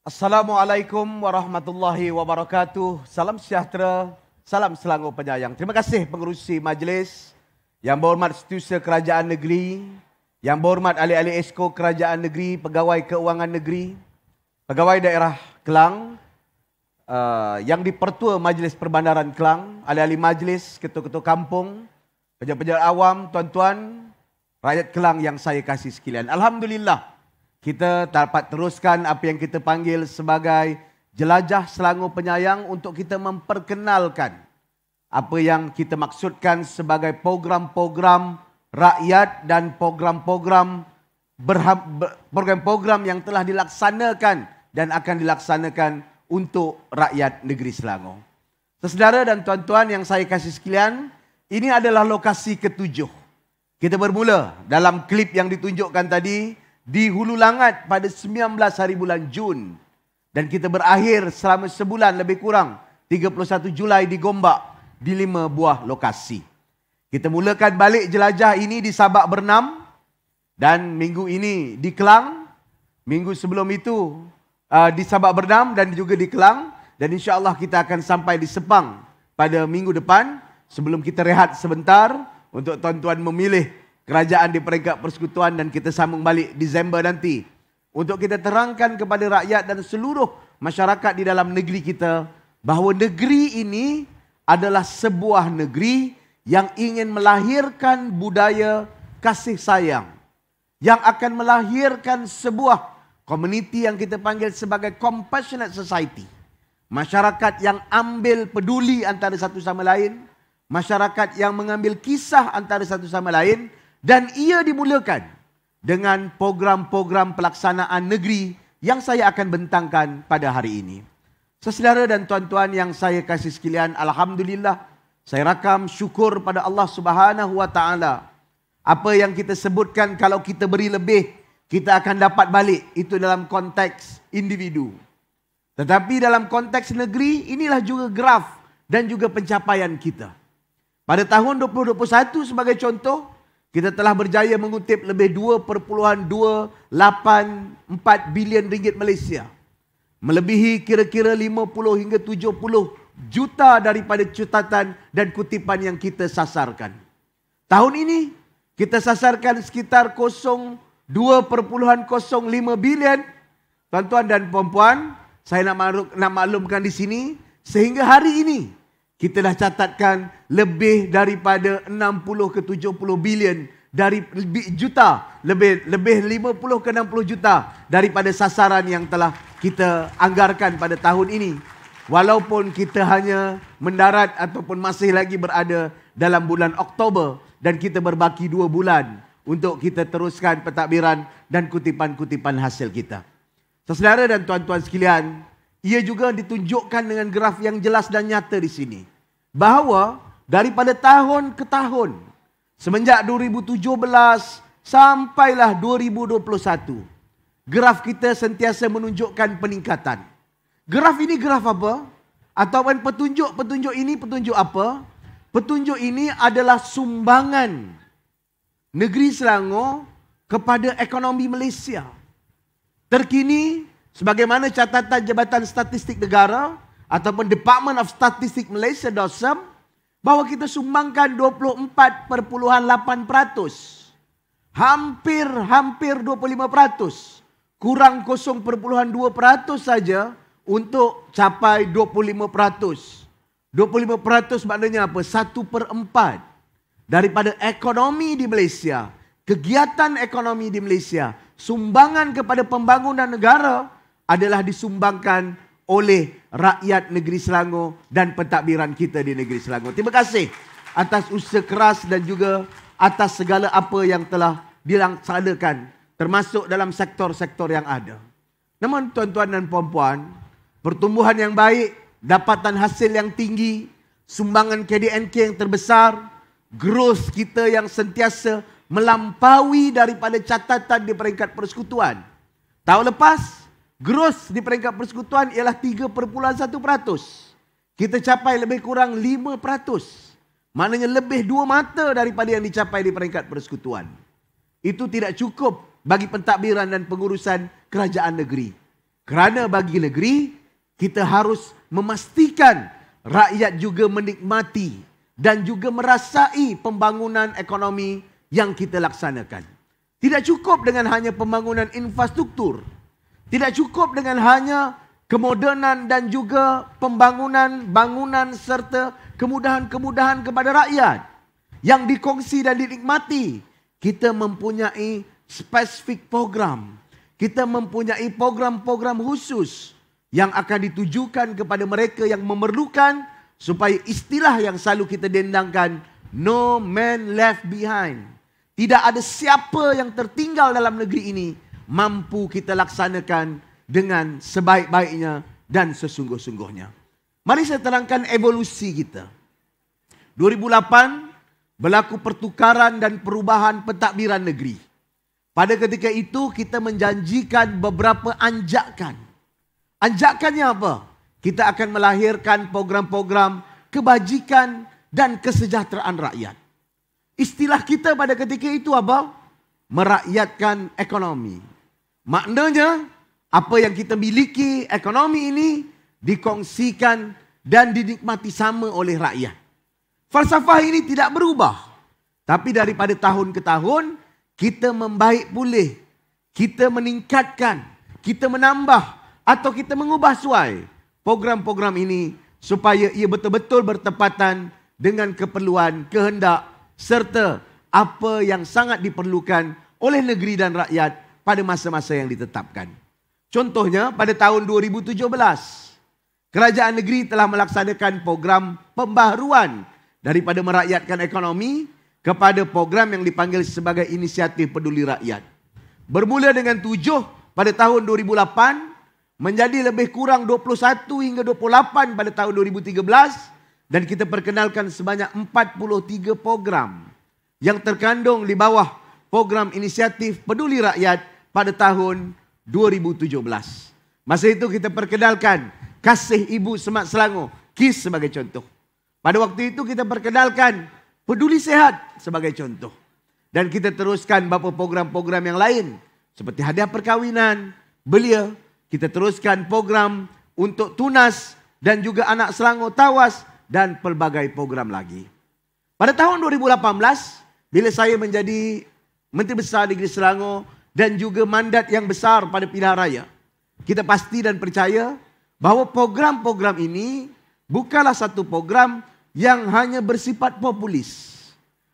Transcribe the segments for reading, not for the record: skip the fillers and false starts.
Assalamualaikum warahmatullahi wabarakatuh. Salam sejahtera, salam Selangor penyayang. Terima kasih pengerusi majlis, yang berhormat Setiausaha Kerajaan Negeri, yang berhormat ahli-ahli Esko Kerajaan Negeri, Pegawai Keuangan Negeri, Pegawai Daerah Kelang, yang di-Pertua Majlis Perbandaran Kelang, ahli-ahli majlis, ketua-ketua kampung, pejabat-pejabat awam, tuan-tuan, rakyat Kelang yang saya kasih sekalian. Alhamdulillah, kita dapat teruskan apa yang kita panggil sebagai Jelajah Selangor Penyayang untuk kita memperkenalkan apa yang kita maksudkan sebagai program-program rakyat dan program-program yang telah dilaksanakan dan akan dilaksanakan untuk rakyat negeri Selangor. Saudara dan tuan-tuan yang saya kasih sekalian, ini adalah lokasi ketujuh. Kita bermula dalam klip yang ditunjukkan tadi di Hulu Langat pada 19 hari bulan Jun. Dan kita berakhir selama sebulan lebih kurang 31 Julai di Gombak di 5 buah lokasi. Kita mulakan balik jelajah ini di Sabak Bernam dan minggu ini di Kelang. Minggu sebelum itu di Sabak Bernam dan juga di Kelang. Dan insya-Allah kita akan sampai di Sepang pada minggu depan sebelum kita rehat sebentar untuk tuan-tuan memilih kerajaan di peringkat persekutuan dan kita sambung balik Disember nanti untuk kita terangkan kepada rakyat dan seluruh masyarakat di dalam negeri kita bahawa negeri ini adalah sebuah negeri yang ingin melahirkan budaya kasih sayang, yang akan melahirkan sebuah komuniti yang kita panggil sebagai compassionate society. Masyarakat yang ambil peduli antara satu sama lain, masyarakat yang mengambil kisah antara satu sama lain. Dan ia dimulakan dengan program-program pelaksanaan negeri yang saya akan bentangkan pada hari ini. Saudara dan tuan-tuan yang saya kasih sekalian, alhamdulillah saya rakam syukur pada Allah Subhanahu wa taala. Apa yang kita sebutkan kalau kita beri lebih, kita akan dapat balik. Itu dalam konteks individu. Tetapi dalam konteks negeri, inilah juga graf dan juga pencapaian kita. Pada tahun 2021 sebagai contoh, kita telah berjaya mengutip lebih 2.284 bilion ringgit Malaysia. Melebihi kira-kira 50 hingga 70 juta daripada catatan dan kutipan yang kita sasarkan. Tahun ini kita sasarkan sekitar 2.05 bilion. Tuan-tuan dan puan-puan, saya nak maklumkan di sini sehingga hari ini kita dah catatkan lebih daripada 60 ke 70 bilion dari juta, lebih 50 ke 60 juta daripada sasaran yang telah kita anggarkan pada tahun ini. Walaupun kita hanya mendarat ataupun masih lagi berada dalam bulan Oktober dan kita berbaki 2 bulan untuk kita teruskan pentadbiran dan kutipan-kutipan hasil kita. Saudara dan tuan-tuan sekalian, ia juga ditunjukkan dengan graf yang jelas dan nyata di sini. Bahawa daripada tahun ke tahun, semenjak 2017 sampailah 2021, graf kita sentiasa menunjukkan peningkatan. Graf ini graf apa? Ataupun petunjuk ini petunjuk apa? Petunjuk ini adalah sumbangan negeri Selangor kepada ekonomi Malaysia. Terkini, sebagaimana catatan Jabatan Statistik Negara ataupun Department of Statistics Malaysia DOSM, bahawa kita sumbangkan 24.8%. Hampir 25%. Kurang 0.2% saja untuk capai 25%. 25% maknanya apa? 1/4 daripada ekonomi di Malaysia, kegiatan ekonomi di Malaysia, sumbangan kepada pembangunan negara adalah disumbangkan oleh rakyat negeri Selangor dan pentadbiran kita di negeri Selangor. Terima kasih atas usaha keras dan juga atas segala apa yang telah dilaksanakan termasuk dalam sektor-sektor yang ada. Namun tuan-tuan dan puan-puan, pertumbuhan yang baik, dapatan hasil yang tinggi, sumbangan KDNK yang terbesar, growth kita yang sentiasa melampaui daripada catatan di peringkat persekutuan. Tahun lepas, growth di peringkat persekutuan ialah 3.1%. Kita capai lebih kurang 5%. Maknanya lebih 2 mata daripada yang dicapai di peringkat persekutuan. Itu tidak cukup bagi pentadbiran dan pengurusan kerajaan negeri. Kerana bagi negeri, kita harus memastikan rakyat juga menikmati dan juga merasai pembangunan ekonomi yang kita laksanakan. Tidak cukup dengan hanya pembangunan infrastruktur. Tidak cukup dengan hanya kemodenan dan juga pembangunan bangunan serta kemudahan-kemudahan kepada rakyat yang dikongsi dan dinikmati. Kita mempunyai spesifik program. Kita mempunyai program-program khusus yang akan ditujukan kepada mereka yang memerlukan, supaya istilah yang selalu kita dendangkan, no man left behind. Tidak ada siapa yang tertinggal dalam negeri ini, mampu kita laksanakan dengan sebaik-baiknya dan sesungguh-sungguhnya. Mari saya terangkan evolusi kita. 2008 berlaku pertukaran dan perubahan pentadbiran negeri. Pada ketika itu kita menjanjikan beberapa anjakan. Anjakannya apa? Kita akan melahirkan program-program kebajikan dan kesejahteraan rakyat. Istilah kita pada ketika itu apa? Merakyatkan ekonomi. Maknanya apa yang kita miliki, ekonomi ini dikongsikan dan dinikmati sama oleh rakyat. Falsafah ini tidak berubah. Tapi daripada tahun ke tahun, kita membaik pulih. Kita meningkatkan, kita menambah atau kita mengubah suai program-program ini supaya ia betul-betul bertepatan dengan keperluan, kehendak serta apa yang sangat diperlukan oleh negeri dan rakyat pada masa-masa yang ditetapkan. Contohnya pada tahun 2017, kerajaan negeri telah melaksanakan program pembaharuan daripada merakyatkan ekonomi kepada program yang dipanggil sebagai Inisiatif Peduli Rakyat. Bermula dengan 7 pada tahun 2008, menjadi lebih kurang 21 hingga 28 pada tahun 2013, dan kita perkenalkan sebanyak 43 program yang terkandung di bawah program Inisiatif Peduli Rakyat pada tahun 2017. Masa itu kita perkenalkan Kasih Ibu Semak Selangor, KIS sebagai contoh. Pada waktu itu kita perkenalkan Peduli Sehat sebagai contoh. Dan kita teruskan beberapa program-program yang lain seperti hadiah perkahwinan, belia. Kita teruskan program untuk tunas dan juga anak Selangor tawas dan pelbagai program lagi. Pada tahun 2018, bila saya menjadi Menteri Besar Negeri Selangor dan juga mandat yang besar pada pilihan raya, kita pasti dan percaya bahawa program-program ini bukanlah satu program yang hanya bersifat populis.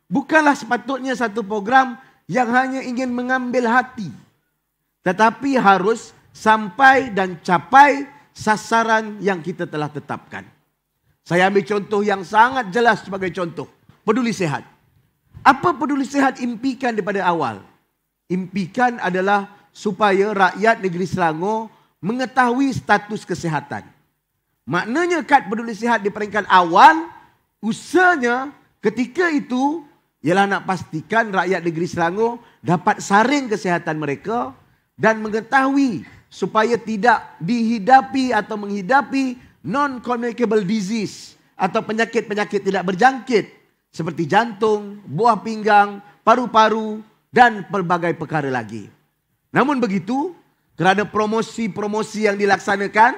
Bukanlah sepatutnya satu program yang hanya ingin mengambil hati. Tetapi harus sampai dan capai sasaran yang kita telah tetapkan. Saya ambil contoh yang sangat jelas sebagai contoh. Peduli Sehat. Apa Peduli Sehat impikan daripada awal? Impikan adalah supaya rakyat negeri Selangor mengetahui status kesihatan. Maknanya kad Peduli Sehat di peringkat awal, usahanya ketika itu ialah nak pastikan rakyat negeri Selangor dapat saring kesihatan mereka dan mengetahui supaya tidak dihidapi atau menghidapi non-communicable disease atau penyakit-penyakit tidak berjangkit seperti jantung, buah pinggang, paru-paru dan pelbagai perkara lagi. Namun begitu, kerana promosi-promosi yang dilaksanakan,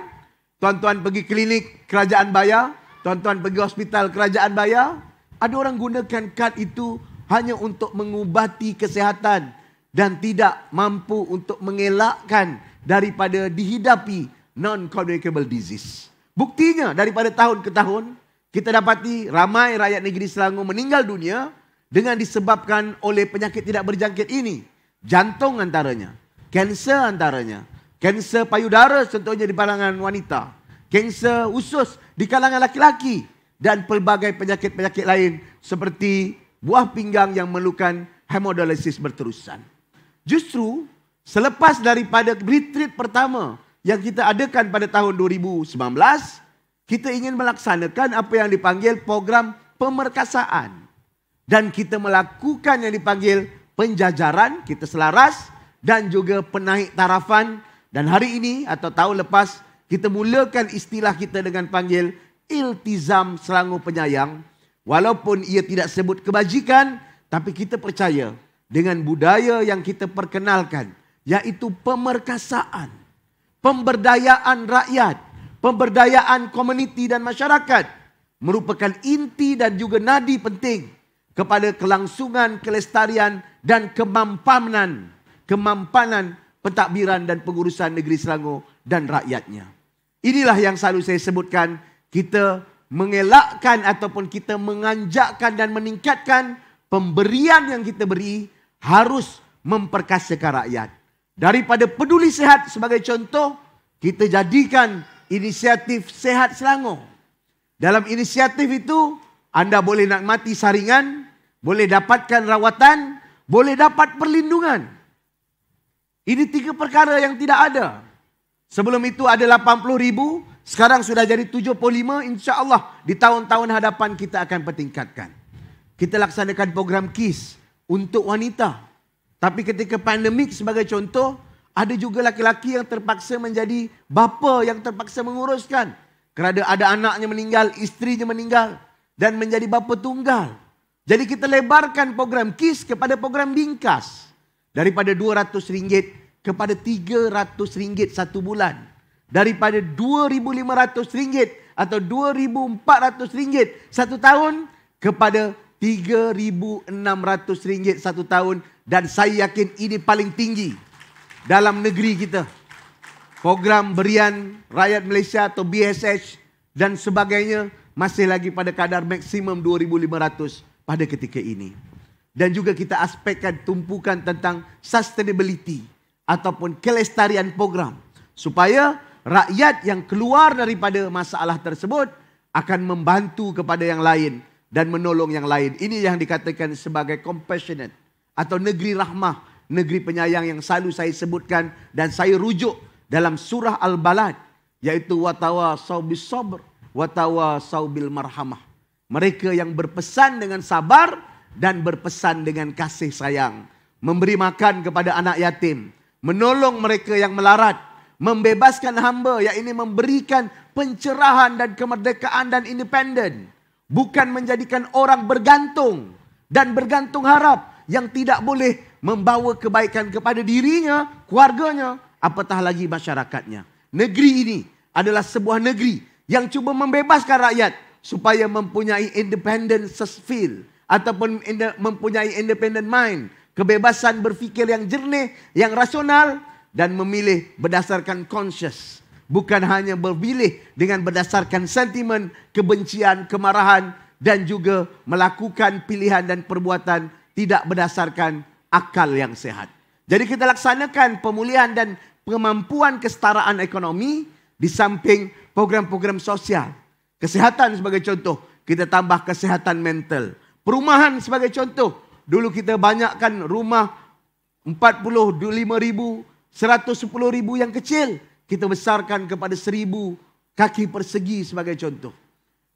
tuan-tuan pergi klinik kerajaan bayar, tuan-tuan pergi hospital kerajaan bayar, ada orang gunakan kad itu hanya untuk mengubati kesihatan dan tidak mampu untuk mengelakkan daripada dihidapi non-communicable disease. Buktinya daripada tahun ke tahun, kita dapati ramai rakyat negeri Selangor meninggal dunia dengan disebabkan oleh penyakit tidak berjangkit ini. Jantung antaranya, kanser antaranya, kanser payudara contohnya di kalangan wanita, kanser usus di kalangan laki-laki dan pelbagai penyakit-penyakit lain seperti buah pinggang yang memerlukan hemodialisis berterusan. Justru selepas daripada retreat pertama yang kita adakan pada tahun 2019, kita ingin melaksanakan apa yang dipanggil program pemerkasaan. Dan kita melakukan yang dipanggil penjajaran, kita selaras dan juga penaik tarafan. Dan hari ini atau tahun lepas, kita mulakan istilah kita dengan panggil Iltizam Selangor Penyayang. Walaupun ia tidak sebut kebajikan, tapi kita percaya dengan budaya yang kita perkenalkan, iaitu pemerkasaan. pemberdayaan rakyat, pemberdayaan komuniti dan masyarakat merupakan inti dan juga nadi penting kepada kelangsungan, kelestarian dan kemampanan pentadbiran dan pengurusan negeri Selangor dan rakyatnya. Inilah yang selalu saya sebutkan, kita mengelakkan ataupun kita menganjakkan dan meningkatkan pemberian yang kita beri harus memperkasakan rakyat. Daripada Peduli Sihat sebagai contoh, kita jadikan inisiatif Sehat Selangor. Dalam inisiatif itu, anda boleh nikmati saringan, boleh dapatkan rawatan, boleh dapat perlindungan. Ini 3 perkara yang tidak ada. Sebelum itu ada 80,000, sekarang sudah jadi 75, insya-Allah di tahun-tahun hadapan kita akan pertingkatkan. Kita laksanakan program KIS untuk wanita. Tapi ketika pandemik sebagai contoh, ada juga laki-laki yang terpaksa menjadi bapa yang terpaksa menguruskan. Kerana ada anaknya meninggal, isterinya meninggal dan menjadi bapa tunggal. Jadi kita lebarkan program KIS kepada program bingkas. Daripada RM200 kepada RM300 satu bulan. Daripada RM2,500 atau RM2,400 satu tahun kepada RM3,600 satu tahun. Dan saya yakin ini paling tinggi dalam negeri kita. Program berian rakyat Malaysia atau BSH dan sebagainya masih lagi pada kadar maksimum RM2,500 pada ketika ini. Dan juga kita aspekkan tumpukan tentang sustainability ataupun kelestarian program. Supaya rakyat yang keluar daripada masalah tersebut akan membantu kepada yang lain dan menolong yang lain. Ini yang dikatakan sebagai compassionate atau negeri rahmah, negeri penyayang yang selalu saya sebutkan dan saya rujuk dalam surah Al-Balad, yaitu watawasau bis sabr watawasau bil marhamah. Mereka yang berpesan dengan sabar dan berpesan dengan kasih sayang, memberi makan kepada anak yatim, menolong mereka yang melarat, membebaskan hamba, yakni memberikan pencerahan dan kemerdekaan dan independen, bukan menjadikan orang bergantung dan bergantung harap yang tidak boleh membawa kebaikan kepada dirinya, keluarganya, apatah lagi masyarakatnya. Negeri ini adalah sebuah negeri yang cuba membebaskan rakyat supaya mempunyai independent feel ataupun mempunyai independent mind, kebebasan berfikir yang jernih, yang rasional dan memilih berdasarkan conscious, bukan hanya berpilih dengan berdasarkan sentimen, kebencian, kemarahan dan juga melakukan pilihan dan perbuatan tidak berdasarkan akal yang sehat. Jadi kita laksanakan pemulihan dan kemampuan kesetaraan ekonomi di samping program-program sosial. Kesihatan sebagai contoh, kita tambah kesihatan mental. Perumahan sebagai contoh, dulu kita banyakkan rumah 45,000, 110,000 yang kecil. Kita besarkan kepada 1,000 kaki persegi sebagai contoh.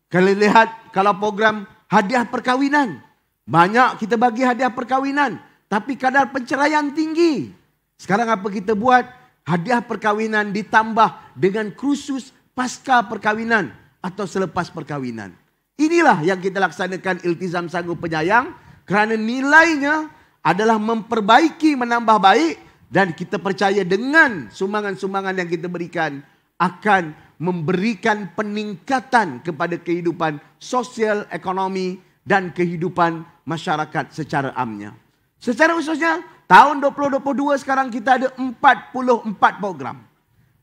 Kalau lihat, kalau program hadiah perkahwinan, banyak kita bagi hadiah perkahwinan, tapi kadar penceraian tinggi. Sekarang apa kita buat? Hadiah perkahwinan ditambah dengan kursus pasca perkahwinan atau selepas perkahwinan. Inilah yang kita laksanakan Iltizam Sanggup Penyayang kerana nilainya adalah memperbaiki, menambah baik dan kita percaya dengan sumbangan-sumbangan yang kita berikan akan memberikan peningkatan kepada kehidupan sosial, ekonomi dan kehidupan masyarakat secara amnya. Secara khususnya, tahun 2022 sekarang kita ada 44 program.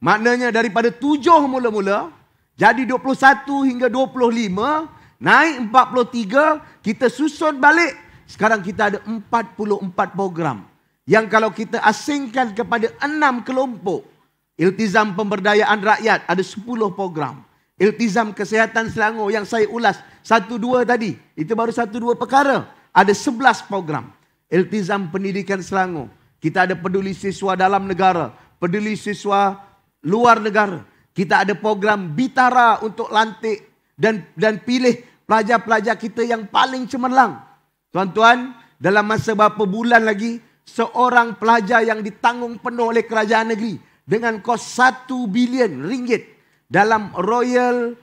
Maknanya daripada 7 mula-mula, jadi 21 hingga 25, naik 43, kita susun balik. Sekarang kita ada 44 program. Yang kalau kita asingkan kepada 6 kelompok, Iltizam Pemberdayaan Rakyat ada 10 program. Iltizam Kesihatan Selangor yang saya ulas 1-2 tadi, itu baru 1-2 perkara. Ada 11 program. Iltizam Pendidikan Selangor, kita ada peduli siswa dalam negara, peduli siswa luar negara. Kita ada program Bitara untuk lantik dan pilih pelajar-pelajar kita yang paling cemerlang. Tuan-tuan, dalam masa beberapa bulan lagi, seorang pelajar yang ditanggung penuh oleh kerajaan negeri dengan kos RM1 bilion dalam Royal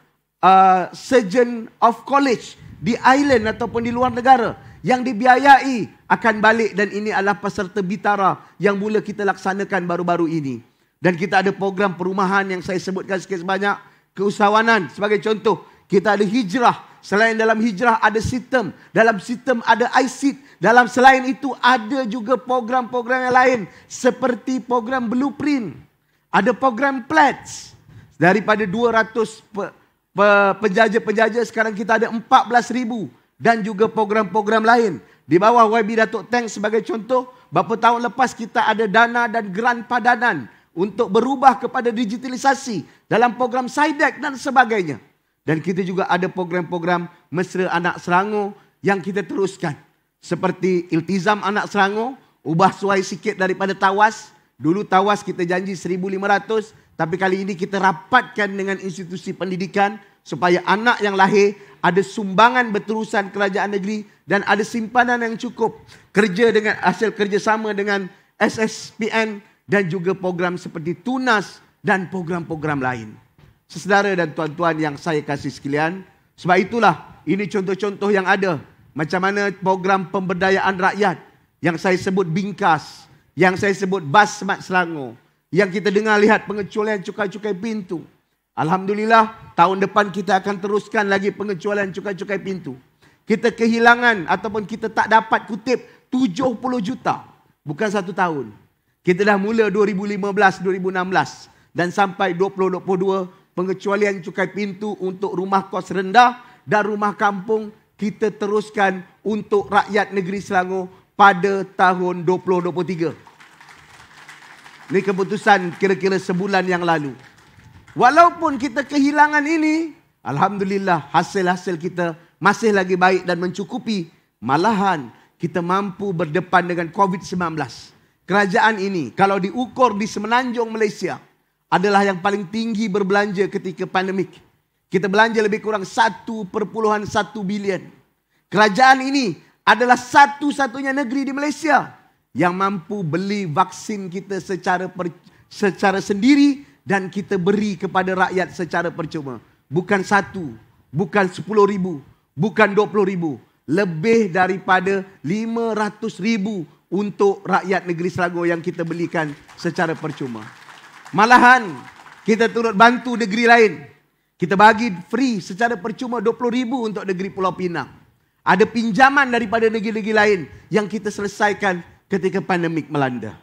Surgeon of College di Ireland ataupun di luar negara yang dibiayai akan balik dan ini adalah peserta Bitara yang mula kita laksanakan baru-baru ini. Dan kita ada program perumahan yang saya sebutkan sikit sebanyak. Keusahawanan sebagai contoh. Kita ada hijrah. Selain dalam hijrah ada sistem. Dalam sistem ada ICT. Dalam selain itu ada juga program-program yang lain. Seperti program Blueprint. Ada program Pledge. Daripada 200 penjaja-penjaja sekarang kita ada 14,000. Dan juga program-program lain. Di bawah YB Datuk Teng sebagai contoh. Beberapa tahun lepas kita ada dana dan grant padanan. Untuk berubah kepada digitalisasi. Dalam program SIDEC dan sebagainya. Dan kita juga ada program-program Mesra Anak Selangor yang kita teruskan. Seperti Iltizam Anak Selangor, ubah suai sikit daripada tawas. Dulu tawas kita janji 1,500, tapi kali ini kita rapatkan dengan institusi pendidikan supaya anak yang lahir ada sumbangan berterusan kerajaan negeri dan ada simpanan yang cukup. Kerja dengan hasil kerjasama dengan SSPN dan juga program seperti Tunas dan program-program lain. Saudara dan tuan-tuan yang saya kasih sekalian, sebab itulah ini contoh-contoh yang ada. Macam mana program pemberdayaan rakyat yang saya sebut Bingkas, yang saya sebut Bas Smart Selangor, yang kita dengar lihat pengecualian cukai-cukai pintu. Alhamdulillah, tahun depan kita akan teruskan lagi pengecualian cukai-cukai pintu. Kita kehilangan ataupun kita tak dapat kutip 70 juta. Bukan 1 tahun. Kita dah mula 2015-2016 dan sampai 2022 pengecualian cukai pintu untuk rumah kos rendah dan rumah kampung kita teruskan untuk rakyat negeri Selangor pada tahun 2023. Ini keputusan kira-kira sebulan yang lalu. Walaupun kita kehilangan ini, alhamdulillah hasil-hasil kita masih lagi baik dan mencukupi. Malahan kita mampu berdepan dengan COVID-19. Kerajaan ini kalau diukur di semenanjung Malaysia adalah yang paling tinggi berbelanja ketika pandemik. Kita belanja lebih kurang 1.1 bilion. Kerajaan ini adalah satu-satunya negeri di Malaysia yang mampu beli vaksin kita secara sendiri dan kita beri kepada rakyat secara percuma. Bukan 1, bukan 10,000, bukan 20,000. Lebih daripada 500,000 untuk rakyat negeri Selangor yang kita belikan secara percuma. Malahan kita turut bantu negeri lain. Kita bagi free secara percuma 20,000 untuk negeri Pulau Pinang. Ada pinjaman daripada negeri-negeri lain yang kita selesaikan ketika pandemik melanda.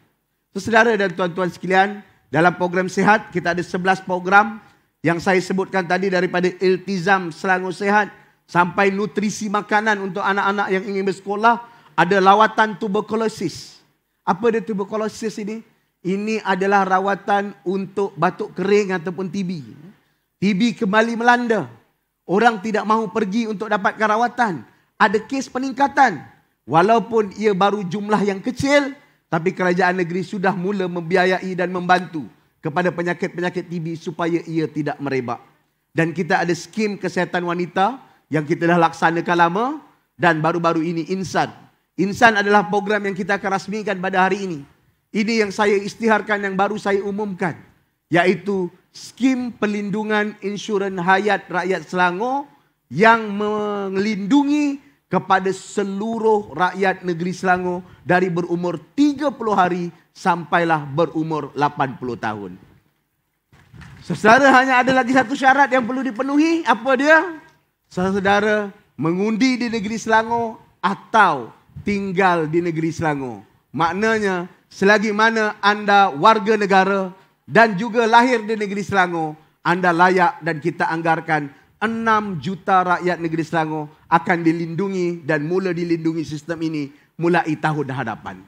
Saudara dan tuan-tuan sekalian, dalam program sihat kita ada 11 program yang saya sebutkan tadi, daripada Iltizam Selangor Sihat sampai nutrisi makanan untuk anak-anak yang ingin bersekolah. Ada lawatan tuberkulosis. Apa dia tuberkulosis ini? Ini adalah rawatan untuk batuk kering ataupun TB. TB kembali melanda. Orang tidak mahu pergi untuk dapatkan rawatan. Ada kes peningkatan. Walaupun ia baru jumlah yang kecil, tapi kerajaan negeri sudah mula membiayai dan membantu kepada penyakit-penyakit TB supaya ia tidak merebak. Dan kita ada skim kesihatan wanita yang kita dah laksanakan lama, dan baru-baru ini Insan. Insan adalah program yang kita akan rasmikan pada hari ini. Ini yang saya isytiharkan, yang baru saya umumkan. Iaitu skim pelindungan insurans hayat rakyat Selangor yang melindungi kepada seluruh rakyat negeri Selangor dari berumur 30 hari sampailah berumur 80 tahun. Saudara, hanya ada lagi satu syarat yang perlu dipenuhi. Apa dia? Saudara mengundi di negeri Selangor atau tinggal di negeri Selangor. Maknanya selagi mana anda warga negara dan juga lahir di negeri Selangor, anda layak dan kita anggarkan 6 juta rakyat negeri Selangor akan dilindungi dan mula dilindungi sistem ini mulai tahun hadapan.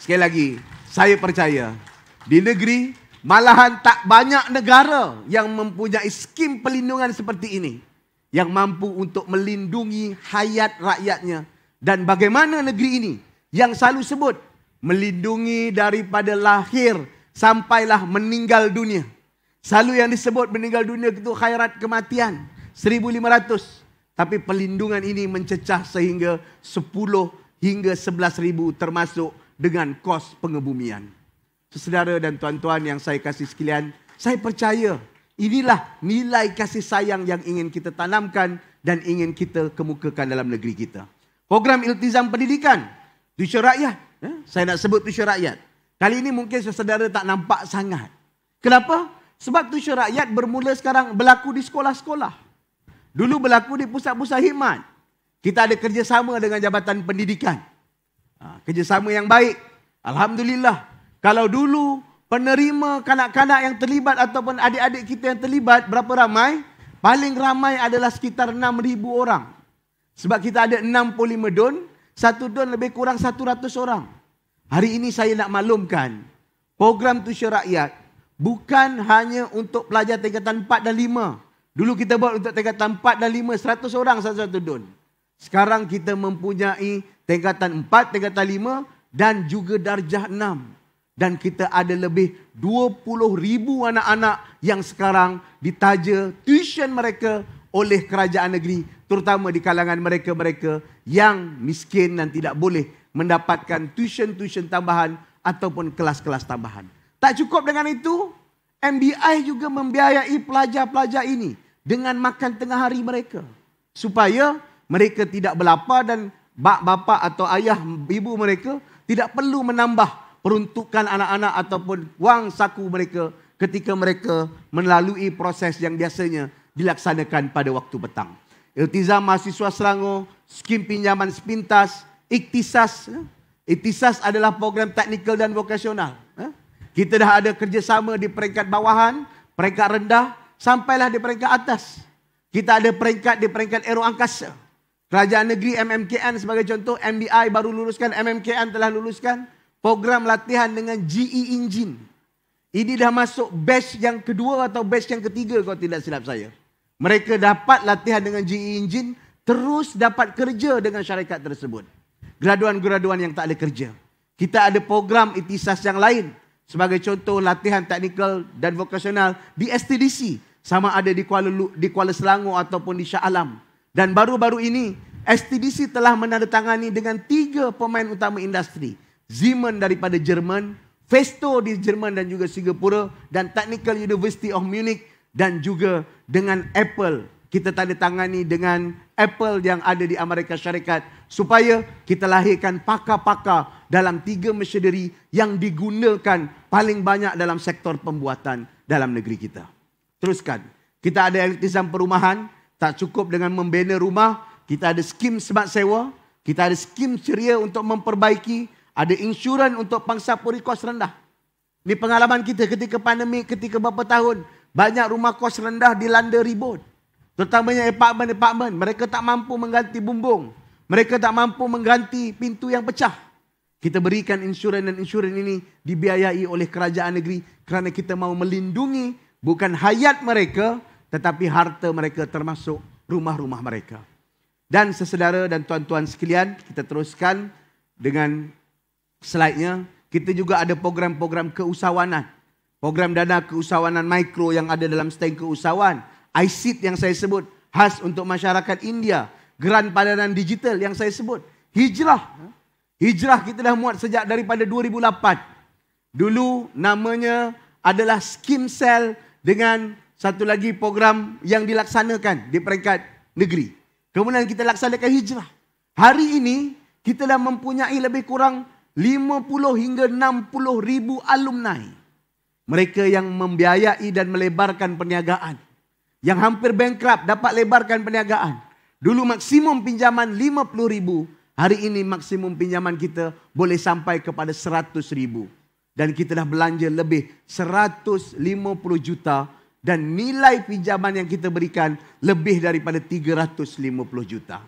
Sekali lagi, saya percaya di negeri malahan tak banyak negara yang mempunyai skim pelindungan seperti ini yang mampu untuk melindungi hayat rakyatnya. Dan bagaimana negeri ini yang selalu sebut melindungi daripada lahir sampailah meninggal dunia. Selalu yang disebut meninggal dunia itu khairat kematian 1,500. Tapi pelindungan ini mencecah sehingga 10 hingga 11,000 termasuk dengan kos pengebumian. Saudara dan tuan-tuan yang saya kasih sekalian, saya percaya inilah nilai kasih sayang yang ingin kita tanamkan dan ingin kita kemukakan dalam negeri kita. Program Iltizam Pendidikan, tujuan rakyat. Saya nak sebut tujuan rakyat. Kali ini mungkin saudara tak nampak sangat. Kenapa? Sebab tuition rakyat bermula sekarang berlaku di sekolah-sekolah. Dulu berlaku di pusat-pusat khidmat. Kita ada kerjasama dengan Jabatan Pendidikan. Kerjasama yang baik. Alhamdulillah. Kalau dulu penerima kanak-kanak yang terlibat ataupun adik-adik kita yang terlibat, berapa ramai? Paling ramai adalah sekitar 6,000 orang. Sebab kita ada 65 don, satu don lebih kurang 100 orang. Hari ini saya nak maklumkan, program tuition rakyat bukan hanya untuk pelajar tingkatan 4 dan 5. Dulu kita buat untuk tingkatan 4 dan 5, 100 orang satu-satu don. Sekarang kita mempunyai tingkatan 4, tingkatan 5 dan juga darjah 6. Dan kita ada lebih 20,000 anak-anak yang sekarang ditaja tuition mereka oleh kerajaan negeri, terutama di kalangan mereka-mereka yang miskin dan tidak boleh mendapatkan tuition-tuition tambahan ataupun kelas-kelas tambahan. Tak cukup dengan itu, MBI juga membiayai pelajar-pelajar ini dengan makan tengah hari mereka. Supaya mereka tidak berlapar dan bapa atau ayah ibu mereka tidak perlu menambah peruntukan anak-anak ataupun wang saku mereka ketika mereka melalui proses yang biasanya dilaksanakan pada waktu petang. Iltizam Mahasiswa Selangor, skim pinjaman sepintas, Iktisas. Iktisas adalah program teknikal dan vokasional. Kita dah ada kerjasama di peringkat bawahan, peringkat rendah, sampailah di peringkat atas. Kita ada peringkat di peringkat aero angkasa. Kerajaan negeri MMKN sebagai contoh, MBI baru luluskan, MMKN telah luluskan program latihan dengan GE Engine. Ini dah masuk batch yang kedua atau batch yang ketiga kalau tidak silap saya. Mereka dapat latihan dengan GE Engine, terus dapat kerja dengan syarikat tersebut. Graduan-graduan yang tak ada kerja. Kita ada program Iktisas yang lain. Sebagai contoh latihan teknikal dan vokasional di STDC. Sama ada di Kuala Selangor ataupun di Shah Alam. Dan baru-baru ini STDC telah menandatangani dengan 3 pemain utama industri. Siemens daripada Jerman, Festo di Jerman dan juga Singapura, dan Technical University of Munich dan juga dengan Apple. Kita tandatangani dengan Apple yang ada di Amerika Syarikat supaya kita lahirkan pakar-pakar dalam 3 machinery yang digunakan paling banyak dalam sektor pembuatan dalam negeri kita. Teruskan. Kita ada iltizam perumahan, tak cukup dengan membina rumah, kita ada skim semat sewa, kita ada skim ceria untuk memperbaiki, ada insurans untuk pangsa puri kos rendah. Ini pengalaman kita ketika pandemik, ketika beberapa tahun, banyak rumah kos rendah dilanda ribut. Terutamanya apartmen-apartmen. Mereka tak mampu mengganti bumbung. Mereka tak mampu mengganti pintu yang pecah. Kita berikan insurans dan insurans ini dibiayai oleh kerajaan negeri kerana kita mahu melindungi bukan hayat mereka tetapi harta mereka termasuk rumah-rumah mereka. Dan sesaudara dan tuan-tuan sekalian, kita teruskan dengan slide-nya. Kita juga ada program-program keusahawanan. Program dana keusahawanan mikro yang ada dalam stand keusahawan. ICT yang saya sebut khas untuk masyarakat India. Geran padanan digital yang saya sebut. Hijrah. Hijrah kita dah muat sejak daripada 2008. Dulu namanya adalah Skim Cell dengan satu lagi program yang dilaksanakan di peringkat negeri. Kemudian kita laksanakan hijrah. Hari ini kita dah mempunyai lebih kurang 50 hingga 60 ribu alumni. Mereka yang membiayai dan melebarkan perniagaan. Yang hampir bankrupt dapat lebarkan perniagaan. Dulu maksimum pinjaman 50 ribu. Hari ini maksimum pinjaman kita boleh sampai kepada 100 ribu. Dan kita dah belanja lebih 150 juta. Dan nilai pinjaman yang kita berikan lebih daripada 350 juta.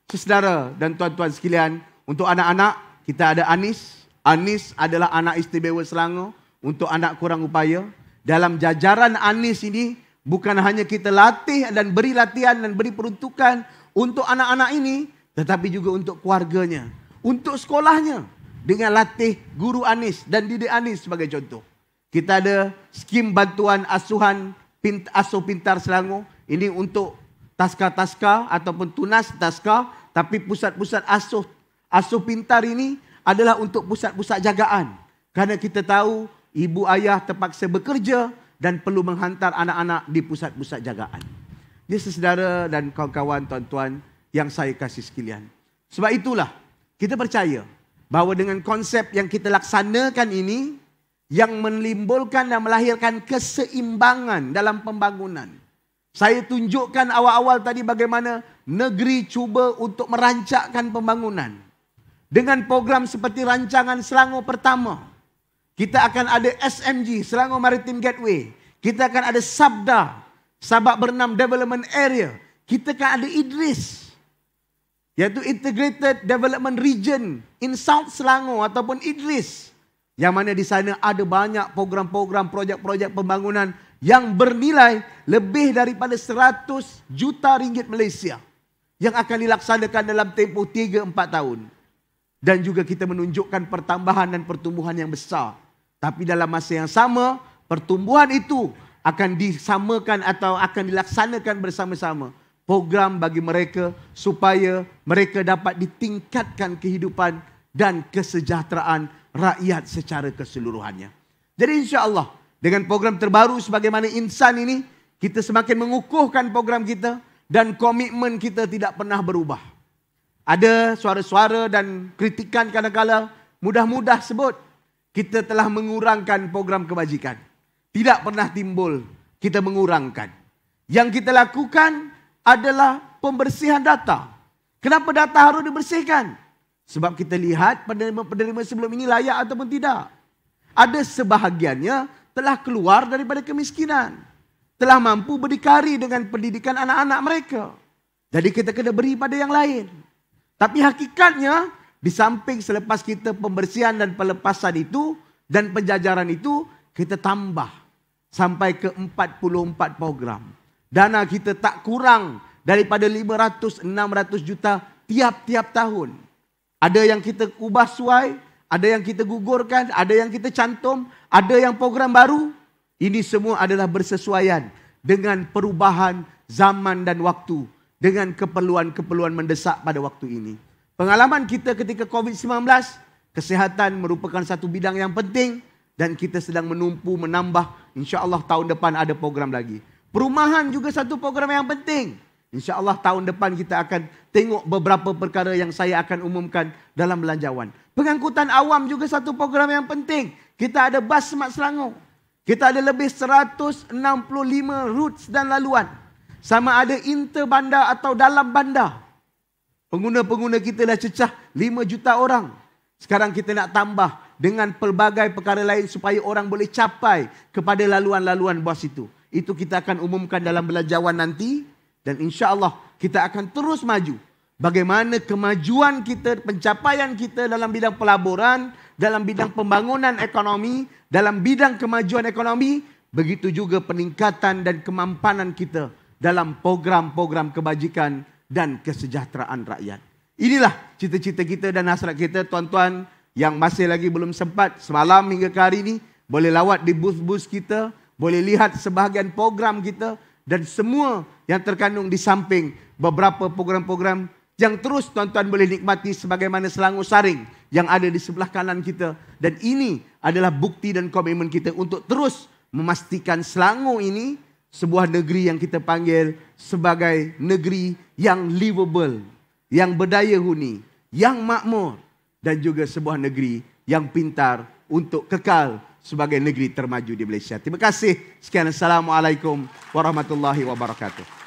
Saudara dan tuan-tuan sekalian, untuk anak-anak kita ada Anis. Anis adalah anak istimewa Selangor untuk anak kurang upaya. Dalam jajaran Anis ini, bukan hanya kita latih dan beri latihan dan beri peruntukan untuk anak-anak ini, tetapi juga untuk keluarganya, untuk sekolahnya, dengan latih guru Anis dan didik Anis sebagai contoh. Kita ada skim bantuan asuhan asuh pintar Selangor. Ini untuk taska-taska ataupun tunas taska, tapi pusat-pusat asuh pintar ini adalah untuk pusat-pusat jagaan. Kerana kita tahu ibu ayah terpaksa bekerja dan perlu menghantar anak-anak di pusat-pusat jagaan. Jadi saudara dan kawan-kawan, tuan-tuan yang saya kasih sekalian. Sebab itulah kita percaya bahwa dengan konsep yang kita laksanakan ini, yang menimbulkan dan melahirkan keseimbangan dalam pembangunan. Saya tunjukkan awal-awal tadi bagaimana negeri cuba untuk merancangkan pembangunan. Dengan program seperti rancangan Selangor pertama, kita akan ada SMG, Selangor Maritime Gateway. Kita akan ada Sabda, Sabak Bernam Development Area. Kita akan ada Idris, iaitu Integrated Development Region in South Selangor ataupun Idris. Yang mana di sana ada banyak program-program, projek-projek pembangunan yang bernilai lebih daripada 100 juta ringgit Malaysia. Yang akan dilaksanakan dalam tempoh 3-4 tahun. Dan juga kita menunjukkan pertambahan dan pertumbuhan yang besar. Tapi dalam masa yang sama, pertumbuhan itu akan disamakan atau akan dilaksanakan bersama-sama. Program bagi mereka supaya mereka dapat ditingkatkan kehidupan dan kesejahteraan rakyat secara keseluruhannya. Jadi insya-Allah dengan program terbaru sebagaimana Insan ini, kita semakin mengukuhkan program kita dan komitmen kita tidak pernah berubah. Ada suara-suara dan kritikan kadang-kala mudah-mudah sebut kita telah mengurangkan program kebajikan. Tidak pernah timbul kita mengurangkan. Yang kita lakukan adalah pembersihan data. Kenapa data harus dibersihkan? Sebab kita lihat penerima-penerima sebelum ini layak ataupun tidak. Ada sebahagiannya telah keluar daripada kemiskinan. Telah mampu berdikari dengan pendidikan anak-anak mereka. Jadi kita kena beri pada yang lain. Tapi hakikatnya, di samping selepas kita pembersihan dan pelepasan itu, dan penjajaran itu, kita tambah sampai ke 44 program. Dana kita tak kurang daripada 500-600 juta tiap-tiap tahun. Ada yang kita ubah suai, ada yang kita gugurkan, ada yang kita cantum, ada yang program baru. Ini semua adalah bersesuaian dengan perubahan zaman dan waktu. Dengan keperluan-keperluan mendesak pada waktu ini. Pengalaman kita ketika COVID-19, kesihatan merupakan satu bidang yang penting. Dan kita sedang menambah, insya-Allah tahun depan ada program lagi. Perumahan juga satu program yang penting. InsyaAllah tahun depan kita akan tengok beberapa perkara yang saya akan umumkan dalam belanjawan. Pengangkutan awam juga satu program yang penting. Kita ada bas Smart Selangor. Kita ada lebih 165 routes dan laluan. Sama ada interbandar atau dalam bandar. Pengguna-pengguna kita dah cecah 5 juta orang. Sekarang kita nak tambah dengan pelbagai perkara lain supaya orang boleh capai kepada laluan-laluan bas itu. Itu kita akan umumkan dalam belanjawan nanti. Dan insya-Allah kita akan terus maju. Bagaimana kemajuan kita, pencapaian kita dalam bidang pelaburan, dalam bidang pembangunan ekonomi, dalam bidang kemajuan ekonomi, begitu juga peningkatan dan kemampanan kita dalam program-program kebajikan dan kesejahteraan rakyat. Inilah cita-cita kita dan hasrat kita, tuan-tuan yang masih lagi belum sempat semalam hingga ke hari ini, boleh lawat di bus-bus kita, boleh lihat sebahagian program kita dan semua yang terkandung di samping beberapa program-program yang terus tuan-tuan boleh nikmati sebagaimana Selangor Saring yang ada di sebelah kanan kita. Dan ini adalah bukti dan komitmen kita untuk terus memastikan Selangor ini sebuah negeri yang kita panggil sebagai negeri yang livable, yang berdaya huni, yang makmur dan juga sebuah negeri yang pintar untuk kekal sebagai negeri termaju di Malaysia. Terima kasih. Sekian. Assalamualaikum warahmatullahi wabarakatuh.